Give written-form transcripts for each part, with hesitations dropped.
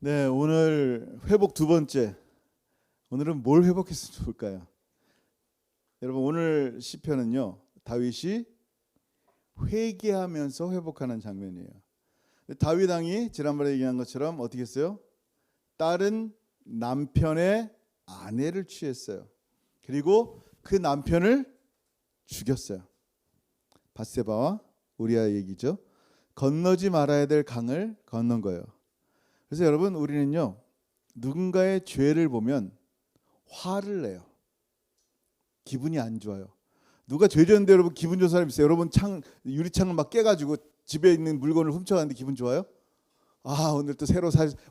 네, 오늘 회복 두 번째. 오늘은 뭘 회복했으면 좋을까요? 여러분, 오늘 시편은요, 다윗이 회개하면서 회복하는 장면이에요. 다윗 왕이 지난번에 얘기한 것처럼 어떻게 했어요? 다른 남편의 아내를 취했어요. 그리고 그 남편을 죽였어요. 밧세바와 우리아 얘기죠. 건너지 말아야 될 강을 건넌 거예요. 그래서 여러분, 우리는요, 누군가의 죄를 보면 화를 내요. 기분이 안 좋아요. 누가 죄 지었는데 여러분 기분 좋은 사람 있어요? 여러분 유리창을 막 깨가지고 집에 있는 물건을 훔쳐가는데 기분 좋아요? 아, 오늘 또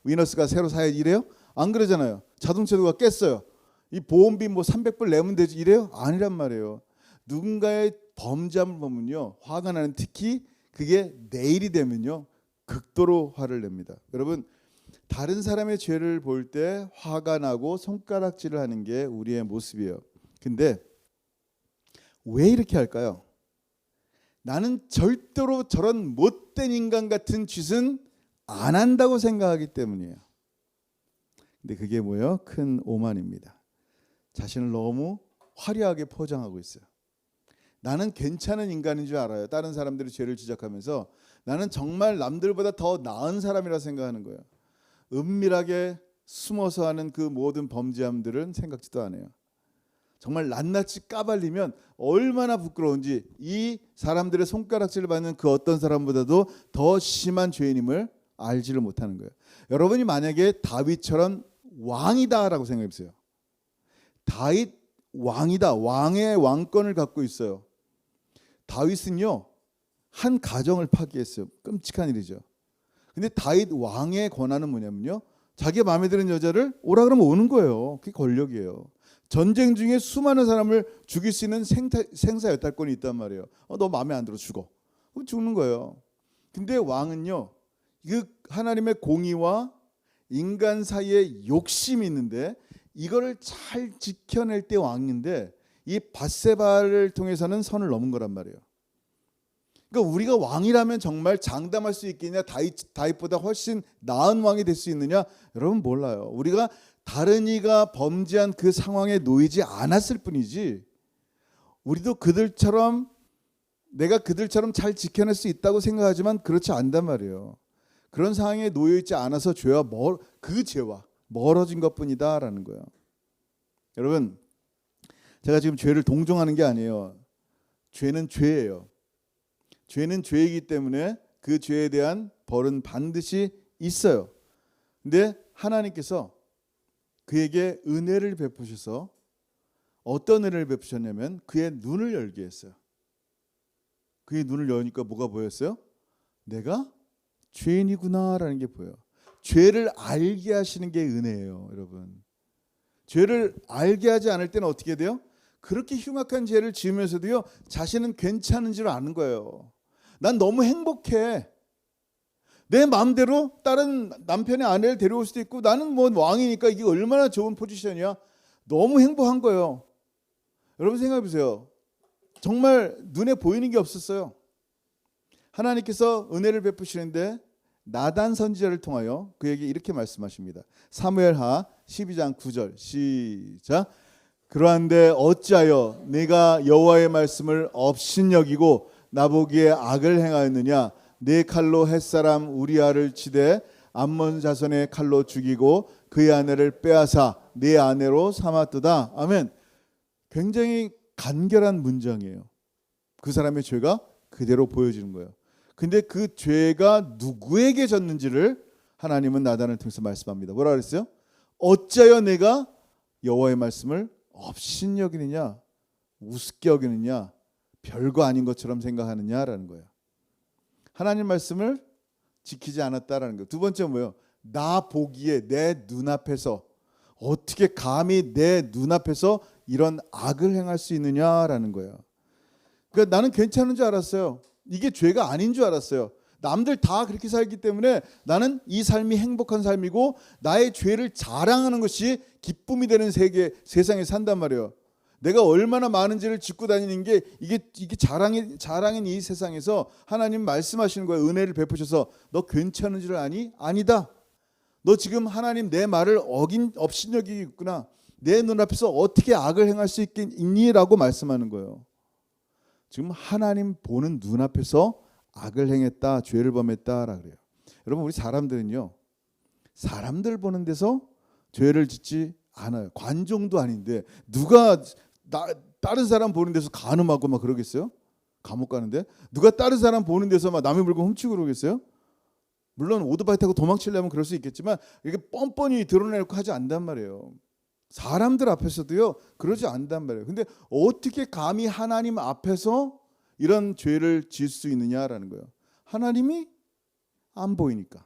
위너스가 새로 사야 이래요? 안 그러잖아요. 자동차 누가 깼어요. 이 보험비 뭐 300불 내면 되지 이래요? 아니란 말이에요. 누군가의 범죄함을 보면요, 화가 나는, 특히 그게 내일이 되면요, 극도로 화를 냅니다. 여러분, 다른 사람의 죄를 볼 때 화가 나고 손가락질을 하는 게 우리의 모습이에요. 근데 왜 이렇게 할까요? 나는 절대로 저런 못된 인간 같은 짓은 안 한다고 생각하기 때문이에요. 근데 그게 뭐예요? 큰 오만입니다. 자신을 너무 화려하게 포장하고 있어요. 나는 괜찮은 인간인 줄 알아요. 다른 사람들이 죄를 지적하면서 나는 정말 남들보다 더 나은 사람이라 생각하는 거예요. 은밀하게 숨어서 하는 그 모든 범죄함들은 생각지도 않아요. 정말 낱낱이 까발리면 얼마나 부끄러운지 이 사람들의 손가락질을 받는 그 어떤 사람보다도 더 심한 죄인임을 알지를 못하는 거예요. 여러분이 만약에 다윗처럼 왕이다라고 생각해보세요. 다윗 왕이다. 왕의 왕권을 갖고 있어요. 다윗은요, 한 가정을 파괴했어요. 끔찍한 일이죠. 근데 다윗 왕의 권한은 뭐냐면요, 자기 마음에 드는 여자를 오라 그러면 오는 거예요. 그게 권력이에요. 전쟁 중에 수많은 사람을 죽일 수 있는 생사여탈권이 있단 말이에요. 너 마음에 안 들어 죽어. 그럼 죽는 거예요. 근데 왕은요, 그 하나님의 공의와 인간 사이에 욕심이 있는데 이거를 잘 지켜낼 때 왕인데 이 밧세바를 통해서는 선을 넘은 거란 말이에요. 그러니까 우리가 왕이라면 정말 장담할 수 있겠냐? 다윗보다 훨씬 나은 왕이 될 수 있느냐? 여러분 몰라요. 우리가 다른 이가 범죄한 그 상황에 놓이지 않았을 뿐이지 우리도 내가 그들처럼 잘 지켜낼 수 있다고 생각하지만 그렇지 않단 말이에요. 그런 상황에 놓여 있지 않아서 그 죄와 멀어진 것뿐이다라는 거예요. 여러분, 제가 지금 죄를 동정하는 게 아니에요. 죄는 죄예요. 죄는 죄이기 때문에 그 죄에 대한 벌은 반드시 있어요. 근데 하나님께서 그에게 은혜를 베푸셔서 어떤 은혜를 베푸셨냐면 그의 눈을 열게 했어요. 그의 눈을 여니까 뭐가 보였어요? 내가 죄인이구나라는 게 보여요. 죄를 알게 하시는 게 은혜예요, 여러분. 죄를 알게 하지 않을 때는 어떻게 돼요? 그렇게 흉악한 죄를 지으면서도요, 자신은 괜찮은 줄 아는 거예요. 난 너무 행복해. 내 마음대로 다른 남편의 아내를 데려올 수도 있고 나는 뭐 왕이니까 이게 얼마나 좋은 포지션이야. 너무 행복한 거예요. 여러분 생각해 보세요. 정말 눈에 보이는 게 없었어요. 하나님께서 은혜를 베푸시는데 나단 선지자를 통하여 그에게 이렇게 말씀하십니다. 사무엘하 12장 9절 시작. 그러한데 어찌하여 네가 여호와의 말씀을 업신여기고 나보기에 악을 행하였느냐? 네 칼로 햇사람 우리아를 치되 암몬 자손의 칼로 죽이고 그의 아내를 빼앗아 네 아내로 삼았도다. 아멘. 굉장히 간결한 문장이에요. 그 사람의 죄가 그대로 보여지는 거예요. 근데 그 죄가 누구에게 졌는지를 하나님은 나단을 통해서 말씀합니다. 뭐라 그랬어요? 어찌하여 내가 여호와의 말씀을 업신여기느냐, 우습게 여기느냐, 별거 아닌 것처럼 생각하느냐라는 거예요. 하나님 말씀을 지키지 않았다라는 거예요. 두 번째 뭐예요? 나 보기에 내 눈앞에서 어떻게 감히 내 눈앞에서 이런 악을 행할 수 있느냐라는 거예요. 그러니까 나는 괜찮은 줄 알았어요. 이게 죄가 아닌 줄 알았어요. 남들 다 그렇게 살기 때문에 나는 이 삶이 행복한 삶이고 나의 죄를 자랑하는 것이 기쁨이 되는 세상에 산단 말이에요. 내가 얼마나 많은 죄를 짓고 다니는 게 이게 자랑인 이 세상에서 하나님 말씀하시는 거예요. 은혜를 베푸셔서 너 괜찮은 줄 아니? 아니다. 너 지금 하나님 내 말을 업신여기고 있구나. 내 눈앞에서 어떻게 악을 행할 수 있니라고 말씀하는 거예요. 지금 하나님 보는 눈앞에서 악을 행했다, 죄를 범했다라 그래요. 여러분, 우리 사람들은요, 사람들 보는 데서 죄를 짓지 않아요. 관종도 아닌데 누가 다른 사람 보는 데서 간음하고 막 그러겠어요? 감옥 가는데 누가 다른 사람 보는 데서 막 남의 물건 훔치고 그러겠어요? 물론 오토바이 타고 도망치려면 그럴 수 있겠지만 이렇게 뻔뻔히 드러내놓고 하지 않단 말이에요. 사람들 앞에서도요 그러지 않단 말이에요. 근데 어떻게 감히 하나님 앞에서 이런 죄를 지을 수 있느냐라는 거예요. 하나님이 안 보이니까.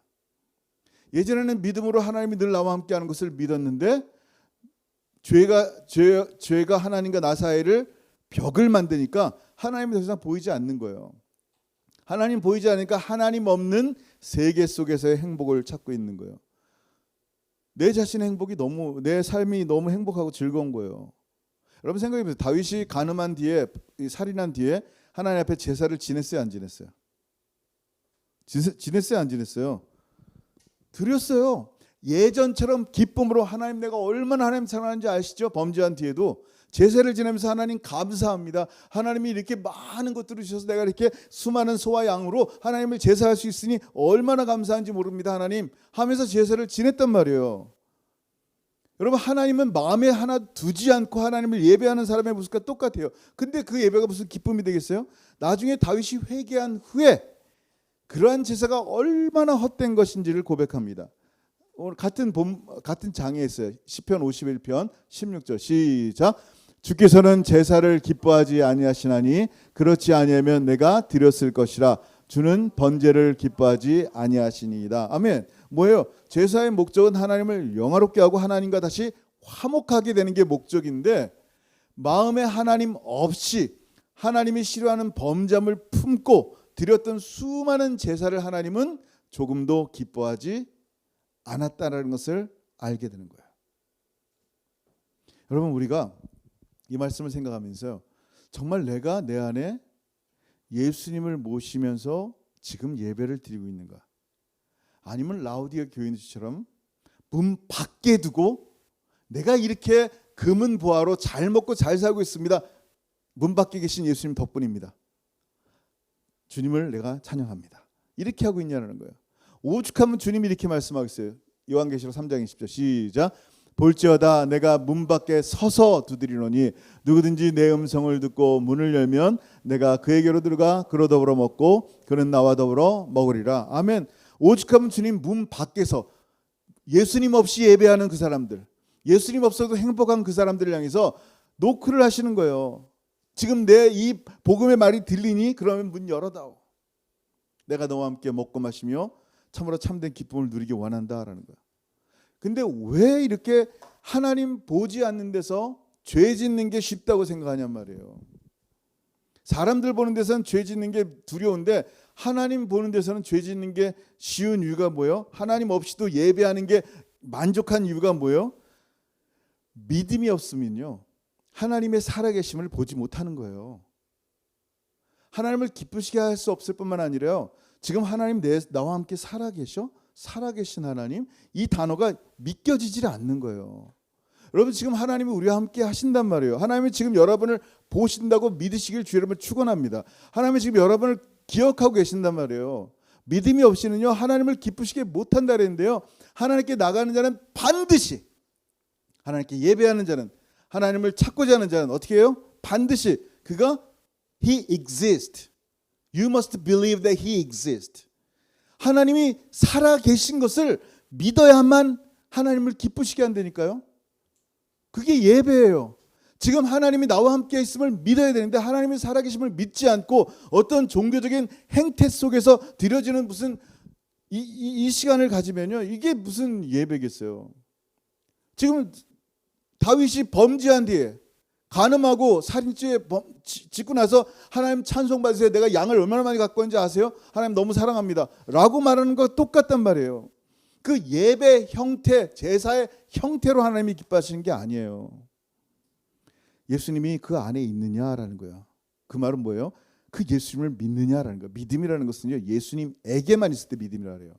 예전에는 믿음으로 하나님이 늘 나와 함께하는 것을 믿었는데 죄가 하나님과 나 사이를 벽을 만드니까 하나님이 더 이상 보이지 않는 거예요. 하나님 보이지 않으니까 하나님 없는 세계 속에서의 행복을 찾고 있는 거예요. 내 자신의 행복이 내 삶이 너무 행복하고 즐거운 거예요. 여러분 생각해 보세요. 다윗이 간음한 뒤에, 살인한 뒤에 하나님 앞에 제사를 지냈어요, 안 지냈어요? 지냈어요, 안 지냈어요? 드렸어요. 예전처럼 기쁨으로 하나님 내가 얼마나 하나님 사랑하는지 아시죠? 범죄한 뒤에도 제사를 지내면서 하나님 감사합니다. 하나님이 이렇게 많은 것들을 주셔서 내가 이렇게 수많은 소와 양으로 하나님을 제사할 수 있으니 얼마나 감사한지 모릅니다. 하나님 하면서 제사를 지냈단 말이에요. 여러분, 하나님은 마음에 하나 두지 않고 하나님을 예배하는 사람의 모습과 똑같아요. 근데 그 예배가 무슨 기쁨이 되겠어요? 나중에 다윗이 회개한 후에 그러한 제사가 얼마나 헛된 것인지를 고백합니다. 오늘 같은 장에 있어요. 시편 51편 16절 시작. 주께서는 제사를 기뻐하지 아니하시나니 그렇지 아니하면 내가 드렸을 것이라. 주는 번제를 기뻐하지 아니하시니이다. 아멘. 뭐예요? 제사의 목적은 하나님을 영화롭게 하고 하나님과 다시 화목하게 되는 게 목적인데 마음에 하나님 없이 하나님이 싫어하는 범죄함을 품고 드렸던 수많은 제사를 하나님은 조금도 기뻐하지 않았다라는 것을 알게 되는 거예요. 여러분, 우리가 이 말씀을 생각하면서요, 정말 내가 내 안에 예수님을 모시면서 지금 예배를 드리고 있는가? 아니면 라우디아 교인들처럼 문 밖에 두고 내가 이렇게 금은 보화로 잘 먹고 잘 살고 있습니다. 문 밖에 계신 예수님 덕분입니다. 주님을 내가 찬양합니다. 이렇게 하고 있냐는 거예요. 오죽하면 주님이 이렇게 말씀하겠어요. 요한계시록 3장 20절 시작. 볼지어다 내가 문 밖에 서서 두드리노니 누구든지 내 음성을 듣고 문을 열면 내가 그에게로 들어가 그로 더불어 먹고 그는 나와 더불어 먹으리라. 아멘. 오죽하면 주님 문 밖에서 예수님 없이 예배하는 그 사람들, 예수님 없어도 행복한 그 사람들을 향해서 노크를 하시는 거예요. 지금 내 이 복음의 말이 들리니 그러면 문 열어다오. 내가 너와 함께 먹고 마시며 참으로 참된 기쁨을 누리기 원한다라는 거예요. 근데 왜 이렇게 하나님 보지 않는 데서 죄 짓는 게 쉽다고 생각하냔 말이에요. 사람들 보는 데서는 죄 짓는 게 두려운데 하나님 보는 데서는 죄 짓는 게 쉬운 이유가 뭐예요? 하나님 없이도 예배하는 게 만족한 이유가 뭐예요? 믿음이 없으면요, 하나님의 살아계심을 보지 못하는 거예요. 하나님을 기쁘시게 할 수 없을 뿐만 아니라요, 지금 하나님 나와 함께 살아계신 하나님, 이 단어가 믿겨지질 않는 거예요. 여러분, 지금 하나님이 우리와 함께 하신단 말이에요. 하나님이 지금 여러분을 보신다고 믿으시길 주 여러분을 축원합니다. 하나님이 지금 여러분을 기억하고 계신단 말이에요. 믿음이 없이는요, 하나님을 기쁘시게 못한다 그랬는데요, 하나님께 나가는 자는 반드시, 하나님께 예배하는 자는, 하나님을 찾고자 하는 자는 어떻게 해요? 반드시 그가 He exists. You must believe that He exists. 하나님이 살아 계신 것을 믿어야만 하나님을 기쁘시게 한다니까요. 그게 예배예요. 지금 하나님이 나와 함께 있음을 믿어야 되는데 하나님이 살아 계심을 믿지 않고 어떤 종교적인 행태 속에서 드려지는 무슨 이 시간을 가지면요, 이게 무슨 예배겠어요. 지금 다윗이 범죄한 뒤에 간음하고 살인죄 짓고 나서 하나님 찬송 받으세요. 내가 양을 얼마나 많이 갖고 왔는지 아세요? 하나님 너무 사랑합니다 라고 말하는 거 똑같단 말이에요. 그 예배 형태, 제사의 형태로 하나님이 기뻐하시는 게 아니에요. 예수님이 그 안에 있느냐라는 거예요. 그 말은 뭐예요? 그 예수님을 믿느냐라는 거예요. 믿음이라는 것은요, 예수님에게만 있을 때 믿음이라 그래요.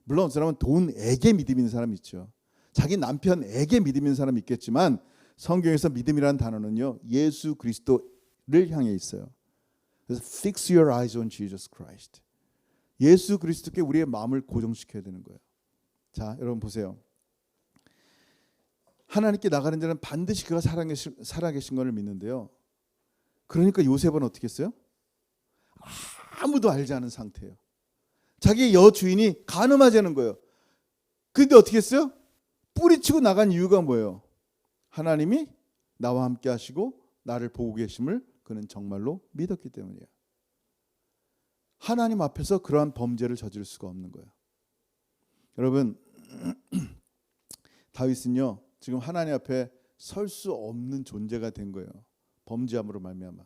물론 그 사람은 돈에게 믿음 있는 사람이 있죠. 자기 남편에게 믿음 있는 사람이 있겠지만 성경에서 믿음이라는 단어는요, 예수 그리스도를 향해 있어요. 그래서 fix your eyes on Jesus Christ. 예수 그리스도께 우리의 마음을 고정시켜야 되는 거예요. 자, 여러분 보세요. 하나님께 나가는 자는 반드시 그가 살아계신 것을 믿는데요. 그러니까 요셉은 어떻게 했어요? 아무도 알지 않은 상태예요. 자기 여주인이 간음하자는 거예요. 근데 어떻게 했어요? 뿌리치고 나간 이유가 뭐예요? 하나님이 나와 함께 하시고 나를 보고 계심을 그는 정말로 믿었기 때문이에요. 하나님 앞에서 그러한 범죄를 저지를 수가 없는 거예요. 여러분, 다윗은요 지금 하나님 앞에 설 수 없는 존재가 된 거예요. 범죄함으로 말미암아.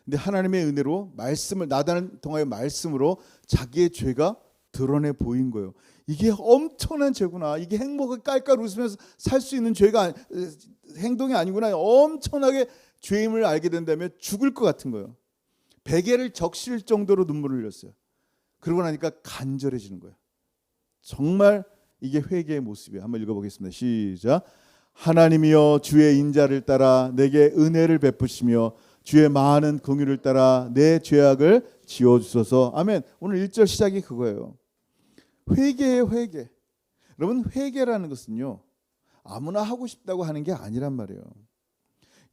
근데 하나님의 은혜로 말씀을 나단을 통하여 말씀으로 자기의 죄가 드러내 보인 거예요. 이게 엄청난 죄구나. 이게 행복을 깔깔 웃으면서 살 수 있는 죄가 행동이 아니구나. 엄청나게 죄임을 알게 된다면 죽을 것 같은 거예요. 베개를 적실 정도로 눈물을 흘렸어요. 그러고 나니까 간절해지는 거예요. 정말 이게 회개의 모습이에요. 한번 읽어보겠습니다. 시작. 하나님이여 주의 인자를 따라 내게 은혜를 베푸시며 주의 많은 긍휼을 따라 내 죄악을 지워주소서. 아멘. 오늘 1절 시작이 그거예요. 회개예요. 회개. 여러분, 회개라는 것은요 아무나 하고 싶다고 하는 게 아니란 말이에요.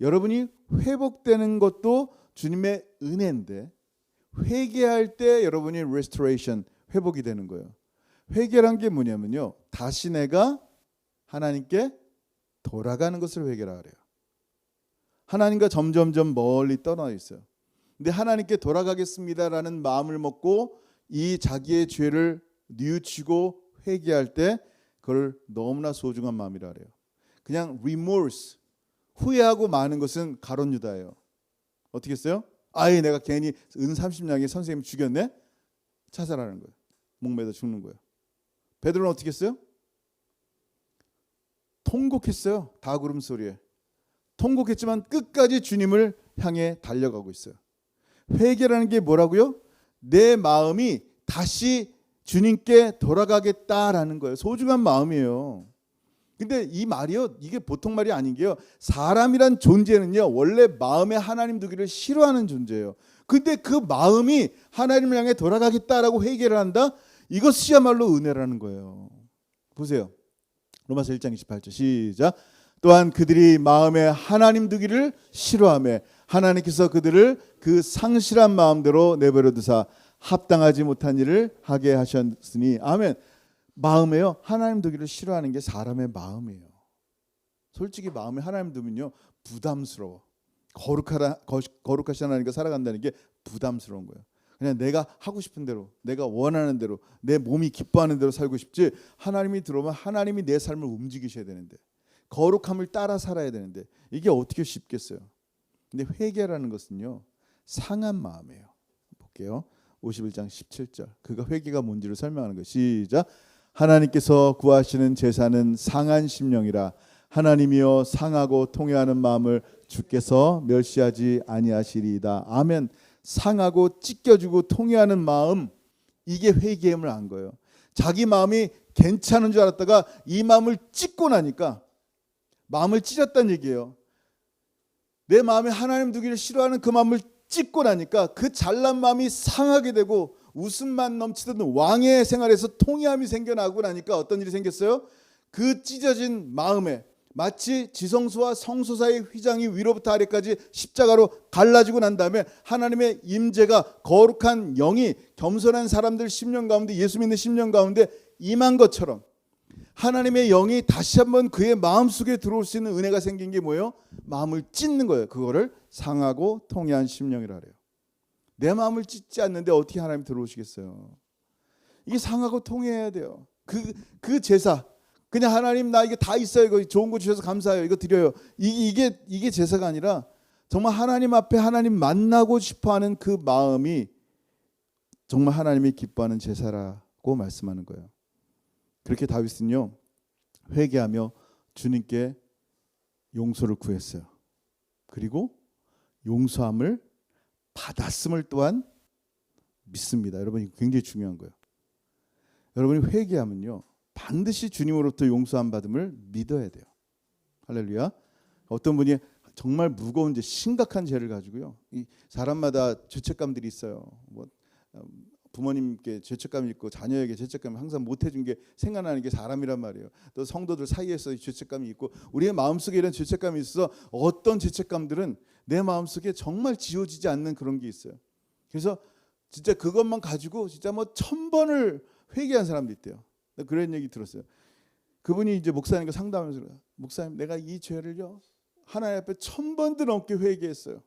여러분이 회복되는 것도 주님의 은혜인데 회개할 때 여러분이 restoration, 회복이 되는 거예요. 회개란 게 뭐냐면요, 다시 내가 하나님께 돌아가는 것을 회개라 그래요. 하나님과 점점점 멀리 떠나 있어요. 근데 하나님께 돌아가겠습니다라는 마음을 먹고 이 자기의 죄를 뉘우치고 회개할 때 그걸 너무나 소중한 마음이라 그래요. 그냥 remorse, 후회하고 마는 것은 가룟 유다예요. 어떻게 했어요? 아예 내가 괜히 은 30냥에 선생님 죽였네? 자살하는 거예요. 목매다 죽는 거예요. 베드로는 어떻게 했어요? 통곡했어요. 닭 울음소리에. 통곡했지만 끝까지 주님을 향해 달려가고 있어요. 회개라는 게 뭐라고요? 내 마음이 다시 주님께 돌아가겠다라는 거예요. 소중한 마음이에요. 근데 이 말이요, 이게 보통 말이 아닌 게요, 사람이란 존재는요 원래 마음에 하나님 두기를 싫어하는 존재예요. 근데 그 마음이 하나님을 향해 돌아가겠다라고 회개를 한다? 이것이야말로 은혜라는 거예요. 보세요. 로마서 1장 28절 시작. 또한 그들이 마음에 하나님 두기를 싫어하며 하나님께서 그들을 그 상실한 마음대로 내버려 두사 합당하지 못한 일을 하게 하셨으니. 아멘. 마음에요 하나님 두기를 싫어하는 게 사람의 마음이에요. 솔직히 마음에 하나님 두면요 부담스러워. 거룩하신 하나님과 살아간다는 게 부담스러운 거예요. 그냥 내가 하고 싶은 대로, 내가 원하는 대로, 내 몸이 기뻐하는 대로 살고 싶지, 하나님이 들어오면 하나님이 내 삶을 움직이셔야 되는데, 거룩함을 따라 살아야 되는데 이게 어떻게 쉽겠어요. 근데 회개라는 것은요 상한 마음이에요. 볼게요. 51장 17절. 그가 회개가 뭔지를 설명하는 거예요. 시작. 하나님께서 구하시는 제사는 상한 심령이라 하나님이여 상하고 통회하는 마음을 주께서 멸시하지 아니하시리이다. 아멘. 상하고 찢겨지고 통회하는 마음, 이게 회개임을 안 거예요. 자기 마음이 괜찮은 줄 알았다가 이 마음을 찢고 나니까, 마음을 찢었다는 얘기예요. 내 마음에 하나님 두기를 싫어하는 그 마음을 찢고 나니까 그 잘난 마음이 상하게 되고 웃음만 넘치던 왕의 생활에서 통회함이 생겨나고 나니까 어떤 일이 생겼어요? 그 찢어진 마음에 마치 지성소와 성소 사이의 휘장이 위로부터 아래까지 십자가로 갈라지고 난 다음에 하나님의 임재가, 거룩한 영이 겸손한 사람들 심령 가운데, 예수 믿는 심령 가운데 임한 것처럼 하나님의 영이 다시 한번 그의 마음속에 들어올 수 있는 은혜가 생긴 게 뭐예요? 마음을 찢는 거예요. 그거를 상하고 통회한 심령이라 그래요. 내 마음을 찢지 않는데 어떻게 하나님 들어오시겠어요? 이게 상하고 통회해야 돼요. 그 제사, 그냥 하나님 나 이게 다 있어요, 이거 좋은 거 주셔서 감사해요, 이거 드려요, 이게 제사가 아니라 정말 하나님 앞에 하나님 만나고 싶어하는 그 마음이 정말 하나님이 기뻐하는 제사라고 말씀하는 거예요. 그렇게 다윗은요 회개하며 주님께 용서를 구했어요. 그리고 용서함을 받았음을 또한 믿습니다. 여러분, 이거 굉장히 중요한 거예요. 여러분이 회개하면요 반드시 주님으로부터 용서함 받음을 믿어야 돼요. 할렐루야. 어떤 분이 정말 무거운 죄, 심각한 죄를 가지고요. 이 사람마다 죄책감들이 있어요. 뭐 부모님께 죄책감이 있고 자녀에게 죄책감을 항상 못 해준 게 생각나는 게 사람이란 말이에요. 또 성도들 사이에서 죄책감이 있고 우리의 마음속에 이런 죄책감이 있어 어떤 죄책감들은 내 마음속에 정말 지워지지 않는 그런 게 있어요. 그래서 진짜 그것만 가지고 진짜 뭐 1000번을 회개한 사람도 있대요. 그런 얘기 들었어요. 그분이 이제 목사님과 상담하면서 목사님 내가 이 죄를요 하나님 앞에 1000번도 넘게 회개했어요.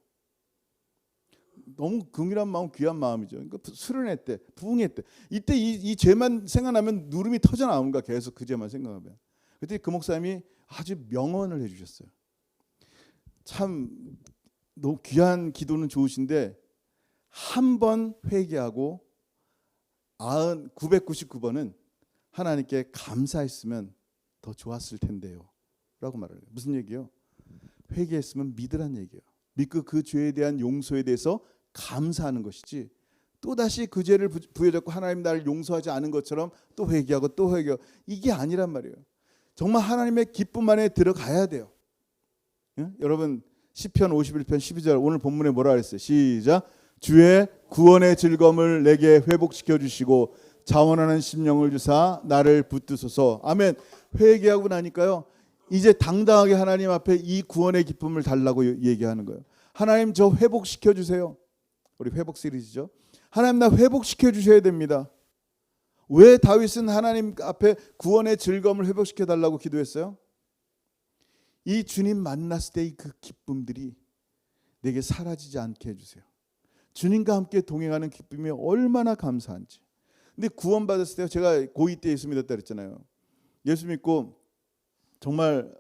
너무 긍휼한 마음, 귀한 마음이죠. 그러니까 수련회 때, 부흥회 때 이때 이 죄만 생각나면 누름이 터져 나오는가 계속 그 죄만 생각하면. 그때 그 목사님이 아주 명언을 해주셨어요. 참 너무 귀한 기도는 좋으신데 한 번 회개하고 999번은 하나님께 감사했으면 더 좋았을 텐데요 라고 말해요. 무슨 얘기예요? 회개했으면 믿으란 얘기예요. 믿고 그 죄에 대한 용서에 대해서 감사하는 것이지 또다시 그 죄를 부여잡고 하나님 나를 용서하지 않은 것처럼 또 회개하고 또 회개하고 이게 아니란 말이에요. 정말 하나님의 기쁨 안에 들어가야 돼요. 응? 여러분 시편 51편 12절 오늘 본문에 뭐라 그랬어요? 시작. 주의 구원의 즐거움을 내게 회복시켜 주시고 자원하는 심령을 주사 나를 붙드소서. 아멘. 회개하고 나니까요 이제 당당하게 하나님 앞에 이 구원의 기쁨을 달라고 얘기하는 거예요. 하나님 저 회복시켜 주세요. 우리 회복 시리즈죠. 하나님 나 회복시켜 주셔야 됩니다. 왜 다윗은 하나님 앞에 구원의 즐거움을 회복시켜 달라고 기도했어요? 이 주님 만났을 때의 그 기쁨들이 내게 사라지지 않게 해주세요. 주님과 함께 동행하는 기쁨이 얼마나 감사한지. 근데 구원받았을 때 제가 고2 때 예수 믿었다 그랬잖아요. 예수 믿고 정말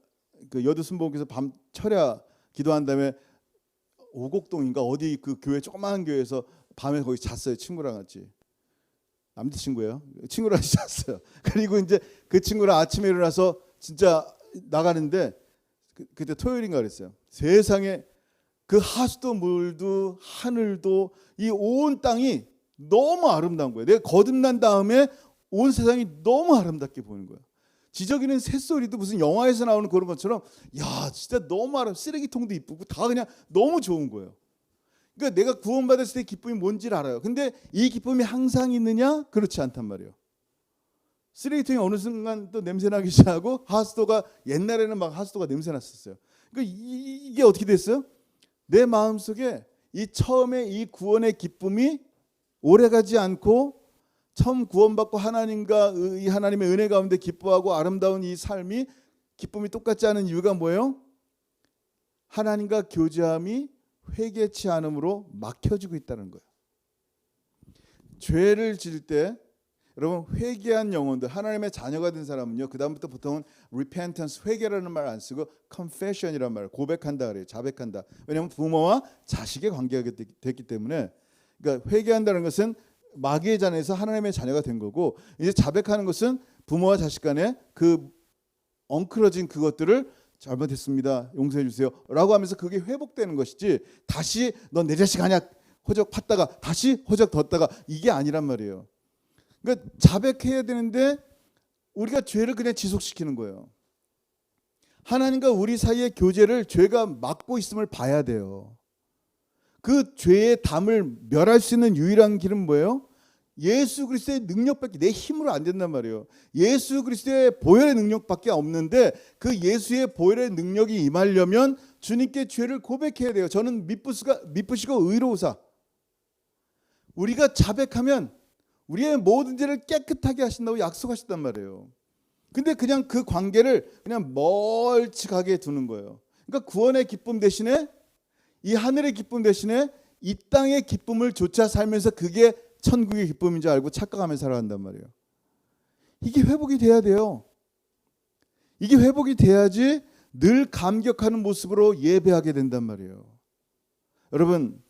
그 여두순복음께서 밤 철야 기도한 다음에 오곡동인가 어디 그 교회 조그마한 교회에서 밤에 거기 잤어요. 친구랑 같이. 남자친구예요. 친구랑 같이 잤어요. 그리고 이제 그 친구랑 아침에 일어나서 진짜 나가는데 그때 토요일인가 그랬어요. 세상에 그 하수도 물도 하늘도 이 온 땅이 너무 아름다운 거예요. 내가 거듭난 다음에 온 세상이 너무 아름답게 보이는 거예요. 지저귀는 새소리도 무슨 영화에서 나오는 그런 것처럼 야 진짜 너무 쓰레기통도 이쁘고 다 그냥 너무 좋은 거예요. 그러니까 내가 구원받았을 때 기쁨이 뭔지를 알아요. 근데 이 기쁨이 항상 있느냐? 그렇지 않단 말이에요. 쓰레기통이 어느 순간 또 냄새나기 시작하고 하수도가 옛날에는 막 하수도가 냄새났었어요. 그러니까 이게 어떻게 됐어요? 내 마음속에 이 처음에 이 구원의 기쁨이 오래가지 않고 처음 구원받고 하나님과 이 하나님의 은혜 가운데 기뻐하고 아름다운 이 삶이 기쁨이 똑같지 않은 이유가 뭐예요? 하나님과 교제함이 회개치 않음으로 막혀지고 있다는 거예요. 죄를 지을 때 여러분 회개한 영혼들 하나님의 자녀가 된 사람은요 그 다음부터 보통은 repentance 회개라는 말 안 쓰고 confession이라는 말 고백한다 그래요. 자백한다. 왜냐하면 부모와 자식의 관계가 됐기 때문에 그러니까 회개한다는 것은 마귀의 잔에서 하나님의 자녀가 된 거고 이제 자백하는 것은 부모와 자식 간에 그 엉클어진 그것들을 잘못했습니다. 용서해 주세요. 라고 하면서 그게 회복되는 것이지 다시 넌 내 자식 아니야. 호적 팠다가 다시 호적 뒀다가 이게 아니란 말이에요. 그러니까 자백해야 되는데 우리가 죄를 그냥 지속시키는 거예요. 하나님과 우리 사이의 교제를 죄가 막고 있음을 봐야 돼요. 그 죄의 담을 멸할 수 있는 유일한 길은 뭐예요? 예수 그리스도의 능력밖에 내 힘으로 안 된단 말이에요. 예수 그리스도의 보혈의 능력밖에 없는데 그 예수의 보혈의 능력이 임하려면 주님께 죄를 고백해야 돼요. 저는 미쁘시고 의로우사. 우리가 자백하면 우리의 모든 죄를 깨끗하게 하신다고 약속하셨단 말이에요. 근데 그냥 그 관계를 그냥 멀찍하게 두는 거예요. 그러니까 구원의 기쁨 대신에 이 하늘의 기쁨 대신에 이 땅의 기쁨을 조차 살면서 그게 천국의 기쁨인 줄 알고 착각하면서 살아간단 말이에요. 이게 회복이 돼야 돼요. 이게 회복이 돼야지 늘 감격하는 모습으로 예배하게 된단 말이에요. 여러분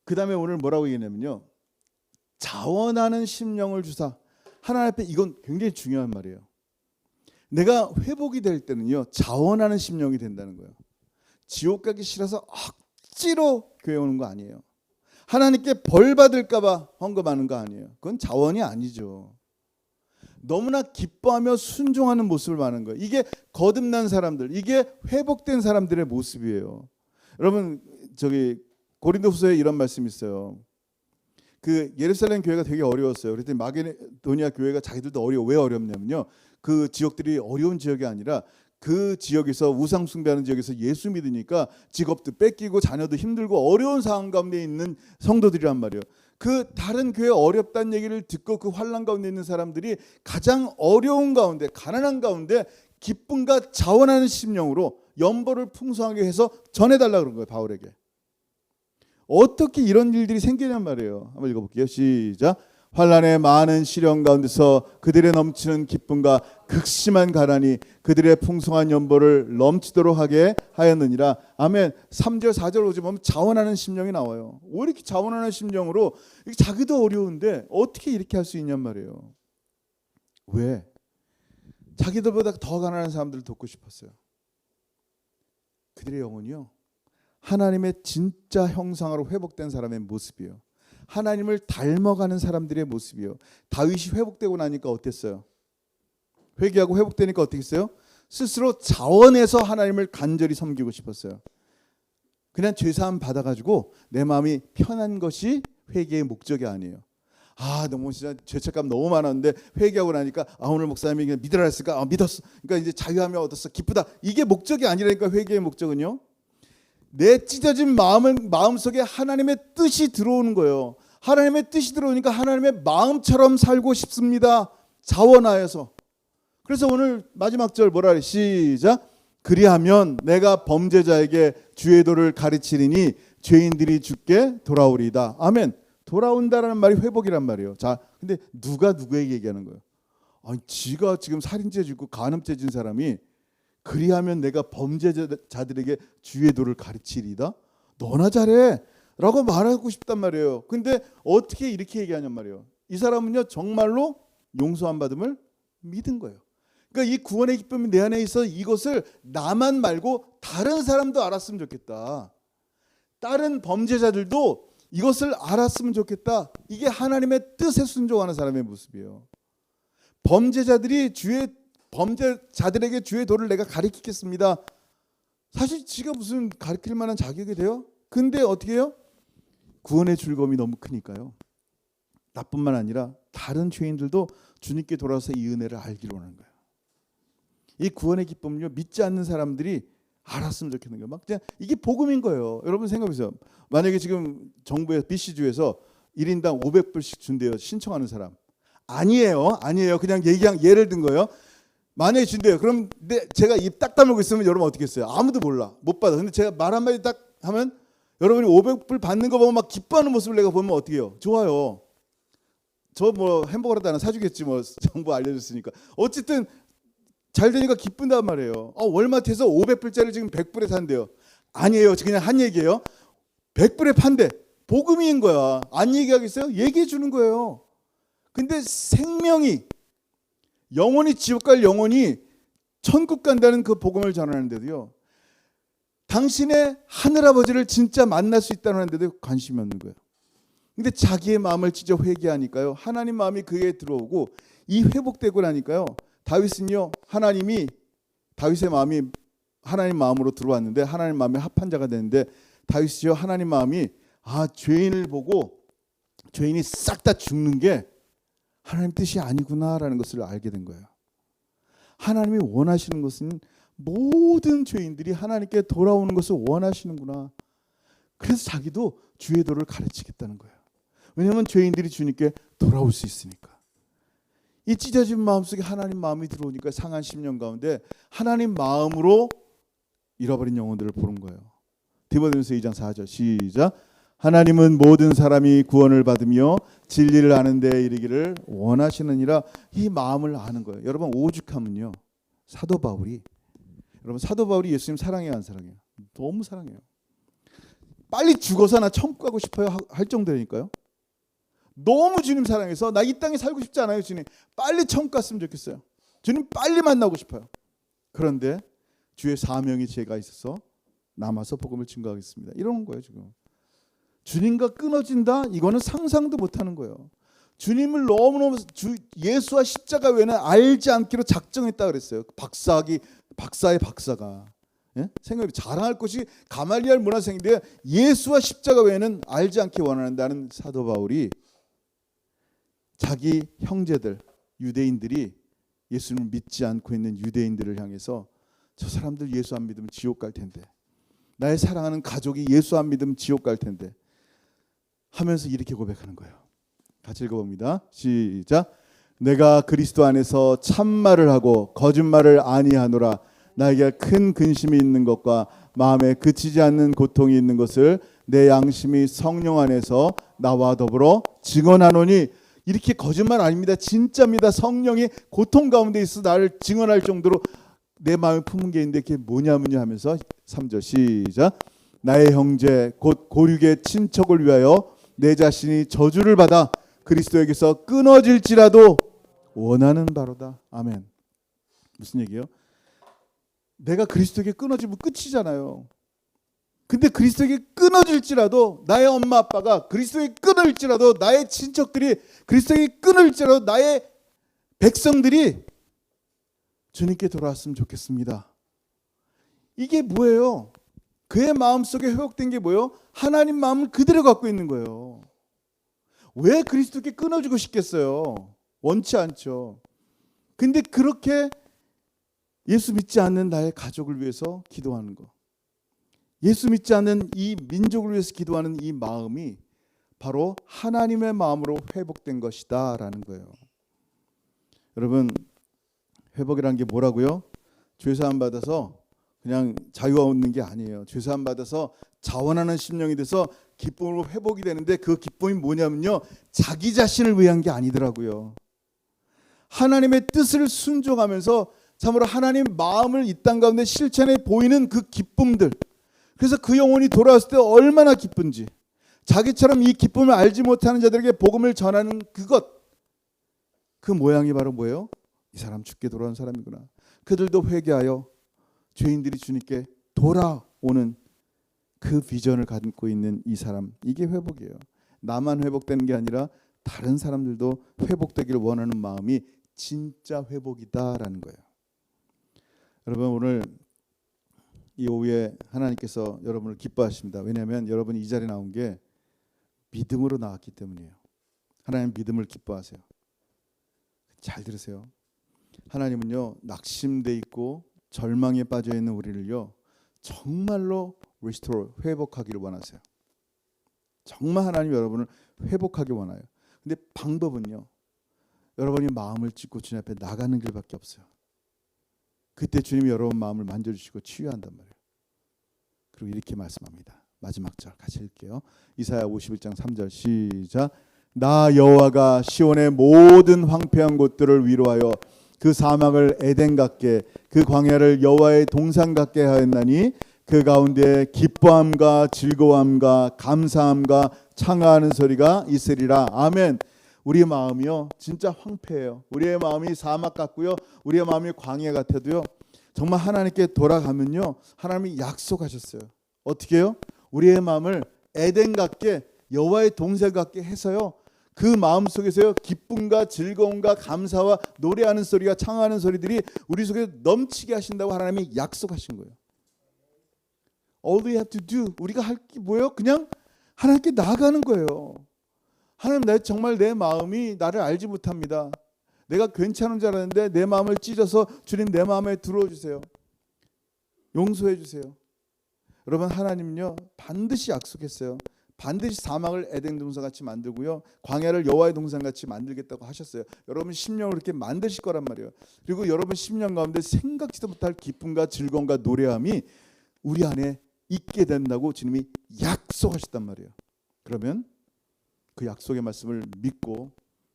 그 다음에 오늘 뭐라고 얘기하냐면요. 자원하는 심령을 주사. 하나님 앞에 이건 굉장히 중요한 말이에요. 내가 회복이 될 때는요. 자원하는 심령이 된다는 거예요. 지옥 가기 싫어서 억지로 교회 오는 거 아니에요. 하나님께 벌 받을까 봐 헌금하는 거 아니에요. 그건 자원이 아니죠. 너무나 기뻐하며 순종하는 모습을 말하는 거예요. 이게 거듭난 사람들, 이게 회복된 사람들의 모습이에요. 여러분 저기 고린도후서에 이런 말씀이 있어요. 그 예루살렘 교회가 되게 어려웠어요. 그랬더니 마게도니아 교회가 자기들도 어려워. 왜 어렵냐면요, 그 지역들이 어려운 지역이 아니라 그 지역에서 우상 숭배하는 지역에서 예수 믿으니까 직업도 뺏기고 자녀도 힘들고 어려운 상황 가운데 있는 성도들이란 말이에요. 그 다른 교회 어렵다는 얘기를 듣고 그 환난 가운데 있는 사람들이 가장 어려운 가운데, 가난한 가운데 기쁨과 자원하는 심령으로 연보를 풍성하게 해서 전해달라 그런 거예요, 바울에게. 어떻게 이런 일들이 생기냔 말이에요. 한번 읽어볼게요. 시작. 환난의 많은 시련 가운데서 그들의 넘치는 기쁨과 극심한 가난이 그들의 풍성한 연보를 넘치도록 하게 하였느니라. 아멘. 3절 4절 오지 보면 자원하는 심령이 나와요. 왜 이렇게 자원하는 심령으로, 자기도 어려운데 어떻게 이렇게 할 수 있냔 말이에요. 왜? 자기들보다 더 가난한 사람들을 돕고 싶었어요. 그들의 영혼이요, 하나님의 진짜 형상으로 회복된 사람의 모습이에요. 하나님을 닮아가는 사람들의 모습이에요. 다윗이 회복되고 나니까 어땠어요? 회개하고 회복되니까 어떻게 했어요? 스스로 자원해서 하나님을 간절히 섬기고 싶었어요. 그냥 죄사함 받아가지고 내 마음이 편한 것이 회개의 목적이 아니에요. 너무 진짜 죄책감 너무 많았는데 회개하고 나니까 오늘 목사님이 그냥 믿으라 했을까? 믿었어. 그러니까 이제 자유함이 얻었어. 기쁘다. 이게 목적이 아니라니까. 회개의 목적은요, 내 찢어진 마음속에 하나님의 뜻이 들어오는 거예요. 하나님의 뜻이 들어오니까 하나님의 마음처럼 살고 싶습니다. 자원하여서. 그래서 오늘 마지막 절 뭐라 그래? 시작. 그리하면 내가 범죄자에게 주의 도를 가르치리니 죄인들이 주께 돌아오리이다. 아멘. 돌아온다라는 말이 회복이란 말이에요. 자, 근데 누가 누구에게 얘기하는 거예요? 지가 지금 살인죄 짓고 간음죄 진 사람이 그리하면 내가 범죄자들에게 주의 도를 가르치리이다. 너나 잘해 라고 말하고 싶단 말이에요. 근데 어떻게 이렇게 얘기하냔 말이에요. 이 사람은요, 정말로 용서함 받음을 믿은 거예요. 그러니까 이 구원의 기쁨이 내 안에 있어 이것을 나만 말고 다른 사람도 알았으면 좋겠다. 다른 범죄자들도 이것을 알았으면 좋겠다. 이게 하나님의 뜻에 순종하는 사람의 모습이에요. 범죄자들에게 주의 도를 내가 가르치겠습니다. 사실 지가 무슨 가르칠 만한 자격이 돼요? 근데 어떻게 해요? 구원의 즐거움이 너무 크니까요. 나뿐만 아니라 다른 죄인들도 주님께 돌아와서 이 은혜를 알기로 하는 거예요. 이 구원의 기쁨은요, 믿지 않는 사람들이 알았으면 좋겠는 거예요. 막 그냥 이게 복음인 거예요. 여러분 생각해보세요. 만약에 지금 정부에서 BC주에서 1인당 500불씩 준대요. 신청하는 사람. 아니에요. 그냥 예를 든 거예요. 만약에 준대요. 그럼 제가 입 딱 다물고 있으면 여러분 어떻게 했어요? 아무도 몰라. 못 받아. 근데 제가 말 한마디 딱 하면 여러분이 500불 받는 거 보면 막 기뻐하는 모습을 내가 보면 어떻게 해요? 좋아요. 저 뭐 햄버거라도 하나 사주겠지 뭐, 정보 알려줬으니까. 어쨌든 잘 되니까 기쁜단 말이에요. 월마트에서 500불짜리 지금 100불에 산대요. 아니에요. 그냥 한 얘기예요. 100불에 판대. 복음인 거야. 안 얘기하겠어요? 얘기해 주는 거예요. 근데 생명이, 영원히 지옥 갈 영혼이 천국 간다는 그 복음을 전하는데도요, 당신의 하늘아버지를 진짜 만날 수 있다는데도 관심이 없는 거예요. 근데 자기의 마음을 찢어 회개하니까요, 하나님 마음이 그에 들어오고, 이 회복되고 나니까요, 다윗은요, 다윗의 마음이 하나님 마음으로 들어왔는데 하나님 마음에 합한 자가 되는데, 다윗이요, 하나님 마음이 죄인을 보고 죄인이 싹 다 죽는 게 하나님 뜻이 아니구나라는 것을 알게 된 거예요. 하나님이 원하시는 것은 모든 죄인들이 하나님께 돌아오는 것을 원하시는구나. 그래서 자기도 주의 도를 가르치겠다는 거예요. 왜냐하면 죄인들이 주님께 돌아올 수 있으니까. 이 찢어진 마음속에 하나님 마음이 들어오니까 상한 심령 가운데 하나님 마음으로 잃어버린 영혼들을 보는 거예요. 디모데전서 2장 4절 시작. 하나님은 모든 사람이 구원을 받으며 진리를 아는 데 이르기를 원하시느니라. 이 마음을 아는 거예요. 여러분 오죽하면요, 사도 바울이 예수님 사랑해요, 안 사랑해요? 너무 사랑해요. 빨리 죽어서 나 천국 가고 싶어요 할 정도니까요. 너무 주님 사랑해서 나 이 땅에 살고 싶지 않아요. 주님 빨리 천국 갔으면 좋겠어요. 주님 빨리 만나고 싶어요. 그런데 주의 사명이 제가 있어서 남아서 복음을 증거하겠습니다. 이러는 거예요. 지금 주님과 끊어진다? 이거는 상상도 못하는 거예요. 주님을 너무너무 예수와 십자가 외에는 알지 않기로 작정했다 그랬어요. 박사의 박사가. 예? 생각해 자랑할 것이 가말리엘 문화생인데 예수와 십자가 외에는 알지 않기 원한다는 사도 바울이 자기 형제들 유대인들이 예수님을 믿지 않고 있는 유대인들을 향해서 저 사람들 예수 안 믿으면 지옥 갈 텐데, 나의 사랑하는 가족이 예수 안 믿으면 지옥 갈 텐데 하면서 이렇게 고백하는 거예요. 같이 읽어봅니다. 시작. 내가 그리스도 안에서 참말을 하고 거짓말을 아니하노라. 나에게 큰 근심이 있는 것과 마음에 그치지 않는 고통이 있는 것을 내 양심이 성령 안에서 나와 더불어 증언하노니. 이렇게 거짓말 아닙니다. 진짜입니다. 성령이 고통 가운데 있어 나를 증언할 정도로 내 마음에 품은 게 있는데 그게 뭐냐면요 하면서 3절 시작. 나의 형제 곧 고륙의 친척을 위하여 내 자신이 저주를 받아 그리스도에게서 끊어질지라도 원하는 바로다. 아멘. 무슨 얘기예요? 내가 그리스도에게 끊어지면 끝이잖아요. 근데 그리스도에게 끊어질지라도, 나의 엄마 아빠가 그리스도에게 끊을지라도, 나의 친척들이 그리스도에게 끊을지라도, 나의 백성들이 주님께 돌아왔으면 좋겠습니다. 이게 뭐예요? 그의 마음속에 회복된 게 뭐예요? 하나님 마음을 그대로 갖고 있는 거예요. 왜 그리스도께 끊어지고 싶겠어요? 원치 않죠. 근데 그렇게 예수 믿지 않는 나의 가족을 위해서 기도하는 거, 예수 믿지 않는 이 민족을 위해서 기도하는 이 마음이 바로 하나님의 마음으로 회복된 것이다 라는 거예요. 여러분, 회복이라는 게 뭐라고요? 죄사함 받아서 그냥 자유가 얻는 게 아니에요. 죄사함 받아서 자원하는 심령이 돼서 기쁨으로 회복이 되는데, 그 기쁨이 뭐냐면요, 자기 자신을 위한 게 아니더라고요. 하나님의 뜻을 순종하면서 참으로 하나님 마음을 이 땅 가운데 실천해 보이는 그 기쁨들, 그래서 그 영혼이 돌아왔을 때 얼마나 기쁜지, 자기처럼 이 기쁨을 알지 못하는 자들에게 복음을 전하는 그것, 그 모양이 바로 뭐예요? 이 사람 죽게 돌아온 사람이구나. 그들도 회개하여 죄인들이 주님께 돌아오는 그 비전을 갖고 있는 이 사람, 이게 회복이에요. 나만 회복되는 게 아니라 다른 사람들도 회복되기를 원하는 마음이 진짜 회복이다라는 거예요. 여러분, 오늘 이 오후에 하나님께서 여러분을 기뻐하십니다. 왜냐하면 여러분이 이 자리에 나온 게 믿음으로 나왔기 때문이에요. 하나님 믿음을 기뻐하세요. 잘 들으세요. 하나님은요, 낙심돼 있고 절망에 빠져 있는 우리를요 정말로 리스토어, 회복하기를 원하세요. 정말 하나님 여러분을 회복하기 원해요. 근데 방법은요, 여러분이 마음을 찢고 주님 앞에 나가는 길밖에 없어요. 그때 주님이 여러분 마음을 만져주시고 치유한단 말이에요. 그리고 이렇게 말씀합니다. 마지막 절 같이 읽게요. 이사야 51장 3절 시작. 나 여호와가 시온의 모든 황폐한 곳들을 위로하여 그 사막을 에덴 같게, 그 광야를 여호와의 동산 같게 하였나니 그 가운데 기뻐함과 즐거움과 감사함과 창하하는 소리가 있으리라. 아멘. 우리의 마음이요 진짜 황폐해요. 우리의 마음이 사막 같고요, 우리의 마음이 광야 같아도요, 정말 하나님께 돌아가면요 하나님이 약속하셨어요. 어떻게 해요? 우리의 마음을 에덴 같게, 여호와의 동산 같게 해서요, 그 마음 속에서요 기쁨과 즐거움과 감사와 노래하는 소리가, 창하는 소리들이 우리 속에 넘치게 하신다고 하나님이 약속하신 거예요. All we have to do, 우리가 할 게 뭐예요? 그냥 하나님께 나아가는 거예요. 하나님, 정말 내 마음이 나를 알지 못합니다. 내가 괜찮은 줄 알았는데 내 마음을 찢어서 주님 내 마음에 들어와 주세요. 용서해 주세요. 여러분, 하나님은요 반드시 약속했어요. 반드시 사막을 에덴 동산 같이 만들고요, 광야를 여호와의 동산 같이 만들겠다고 하셨어요. 여러분 심령을 그렇게 만드실 거란 말이에요. 그리고 여러분 심령 가운데 생각지도 못할 기쁨과 즐거움과 노래함이 우리 안에 있게 된다고 주님이 약속하셨단 말이에요. 그러면 그 약속의 말씀을 믿고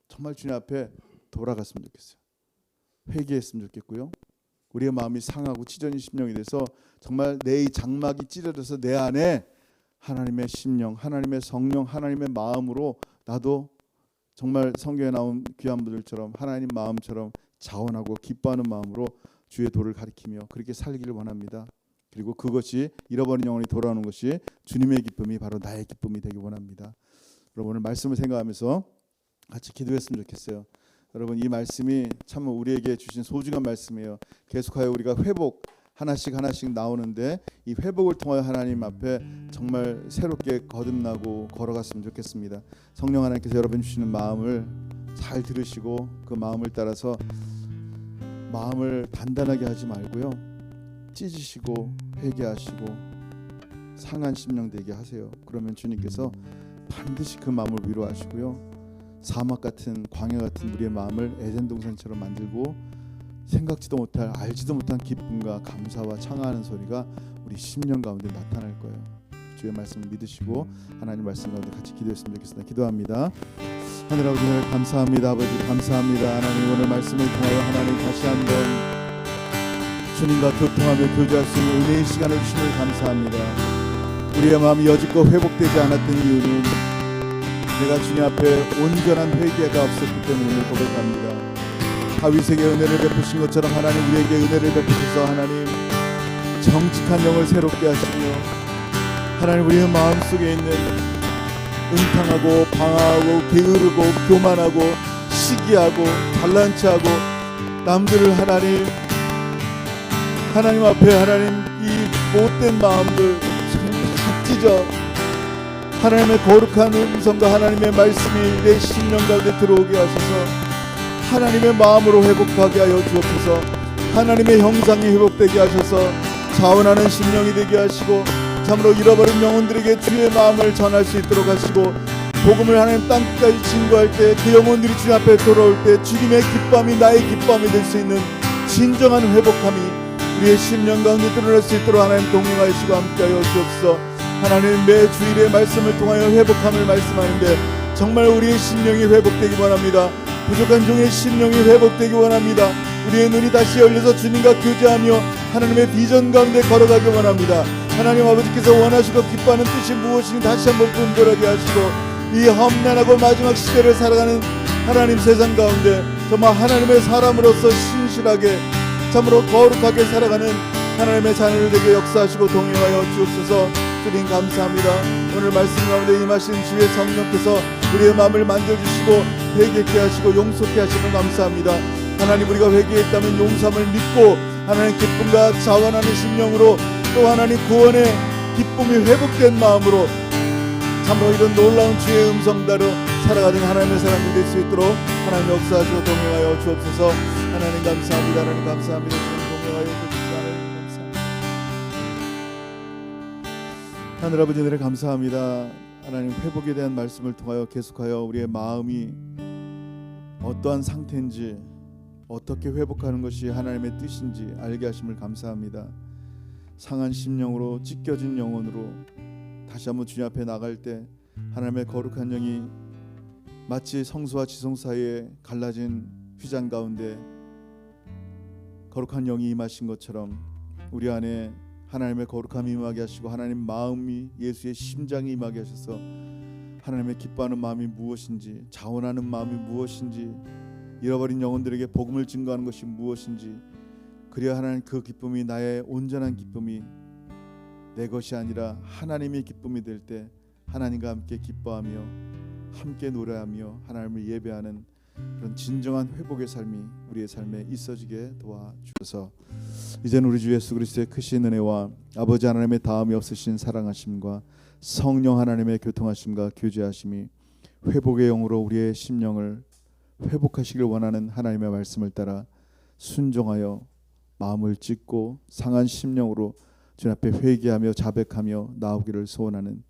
정말 주님 앞에 돌아갔으면 좋겠어요. 회개했으면 좋겠고요, 우리의 마음이 상하고 찢어진 심령이 돼서 정말 내 이 장막이 찢어져서 내 안에 하나님의 심령, 하나님의 성령, 하나님의 마음으로 나도 정말 성경에 나온 귀한 분들처럼 하나님 마음처럼 자원하고 기뻐하는 마음으로 주의 도를 가리키며 그렇게 살기를 원합니다. 그리고 그것이 잃어버린 영혼이 돌아오는 것이 주님의 기쁨이 바로 나의 기쁨이 되기 원합니다. 여러분, 오늘 말씀을 생각하면서 같이 기도했으면 좋겠어요. 여러분, 이 말씀이 참 우리에게 주신 소중한 말씀이에요. 계속하여 우리가 회복 하나씩 나오는데 이 회복을 통하여 하나님 앞에 정말 새롭게 거듭나고 걸어갔으면 좋겠습니다. 성령 하나님께서 여러분 주시는 마음을 잘 들으시고 그 마음을 따라서 마음을 단단하게 하지 말고요, 찢으시고 회개하시고 상한 심령 되게 하세요. 그러면 주님께서 반드시 그 마음을 위로하시고요, 사막 같은 광야 같은 우리의 마음을 에덴 동산처럼 만들고 생각지도 못할 알지도 못한 기쁨과 감사와 창하는 소리가 우리 심령 가운데 나타날 거예요. 주의 말씀을 믿으시고 하나님 말씀 가운데 같이 기도했으면 좋겠습니다. 기도합니다. 하늘 아버지, 감사합니다. 아버지 감사합니다. 하나님, 오늘 말씀을 통하여 하나님 다시 한번 주님과 교통하며 교제할 수 있는 은혜의 시간을 주심을 감사합니다. 우리의 마음이 여지껏 회복되지 않았던 이유는 내가 주님 앞에 온전한 회개가 없었기 때문에 고백합니다. 다윗에게 은혜를 베푸신 것처럼 하나님 우리에게 은혜를 베푸셔서 하나님 정직한 영을 새롭게 하시며 하나님 우리의 마음속에 있는 음탕하고 방황하고 게으르고 교만하고 시기하고 잘난 체하고 남들을 하나님 앞에 하나님 이 못된 마음들 다 찢어 하나님의 거룩한 음성과 하나님의 말씀이 내 심령 가운데 들어오게 하셔서 하나님의 마음으로 회복하게 하여 주옵소서. 하나님의 형상이 회복되게 하셔서 자원하는 심령이 되게 하시고 참으로 잃어버린 영혼들에게 주의 마음을 전할 수 있도록 하시고 복음을 하나님 땅끝까지 증거할 때 그 영혼들이 주님 앞에 돌아올 때 주님의 기쁨이 나의 기쁨이 될 수 있는 진정한 회복함이 우리의 심령 가운데 드러날 수 있도록 하나님 동행하시고 함께하여 주옵소서. 하나님 매 주일의 말씀을 통하여 회복함을 말씀하는데 정말 우리의 심령이 회복되기 원합니다. 부족한 종의 심령이 회복되기 원합니다. 우리의 눈이 다시 열려서 주님과 교제하며 하나님의 비전 가운데 걸어가기 원합니다. 하나님 아버지께서 원하시고 기뻐하는 뜻이 무엇인지 다시 한번 분별하게 하시고 이 험난하고 마지막 시대를 살아가는 하나님 세상 가운데 정말 하나님의 사람으로서 신실하게 참으로 거룩하게 살아가는 하나님의 자녀를 되게 역사하시고 동행하여 주옵소서. 주님 감사합니다. 오늘 말씀 가운데 임하신 주의 성령께서 우리의 마음을 만져주시고 회개케 하시고 용서케 하시는 감사합니다. 하나님 우리가 회개했다면 용서함을 믿고 하나님 기쁨과 자원하는 심령으로 또 하나님 구원의 기쁨이 회복된 마음으로 참으로 이런 놀라운 주의 음성 따라 살아가는 하나님의 사람들 될 수 있도록 하나님 역사하시고 동행하여 주옵소서. 하나님 감사합니다. 하나님 감사합니다. 주님 동행하여 주옵소서. 하나님 감사합니다. 하늘 아버지 은혜를 감사합니다. 하나님 회복에 대한 말씀을 통하여 계속하여 우리의 마음이 어떠한 상태인지 어떻게 회복하는 것이 하나님의 뜻인지 알게 하심을 감사합니다. 상한 심령으로 찢겨진 영혼으로 다시 한번 주님 앞에 나갈 때 하나님의 거룩한 영이 마치 성소와 지성 사이에 갈라진 휘장 가운데 거룩한 영이 임하신 것처럼 우리 안에 하나님의 거룩함이 임하게 하시고 하나님 마음이 예수의 심장이 임하게 하셔서 하나님의 기뻐하는 마음이 무엇인지 자원하는 마음이 무엇인지 잃어버린 영혼들에게 복음을 증거하는 것이 무엇인지 그래야 하나님 그 기쁨이 나의 온전한 기쁨이 내 것이 아니라 하나님의 기쁨이 될 때 하나님과 함께 기뻐하며 함께 노래하며 하나님을 예배하는 그런 진정한 회복의 삶이 우리의 삶에 있어지게 도와주셔서 이제는 우리 주 예수 그리스도의 크신 은혜와 아버지 하나님의 다함이 없으신 사랑하심과 성령 하나님의 교통하심과 교제하심이 회복의 영으로 우리의 심령을 회복하시길 원하는 하나님의 말씀을 따라 순종하여 마음을 찢고 상한 심령으로 주님 앞에 회개하며 자백하며 나오기를 소원하는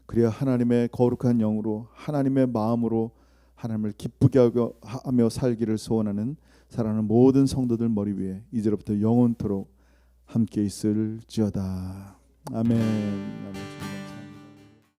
그래야 하나님의 거룩한 영으로 하나님의 마음으로 하나님을 기쁘게 하며 살기를 소원하는 사랑하는 모든 성도들 머리 위에 이제로부터 영원토록 함께 있을지어다. 아멘. 아멘.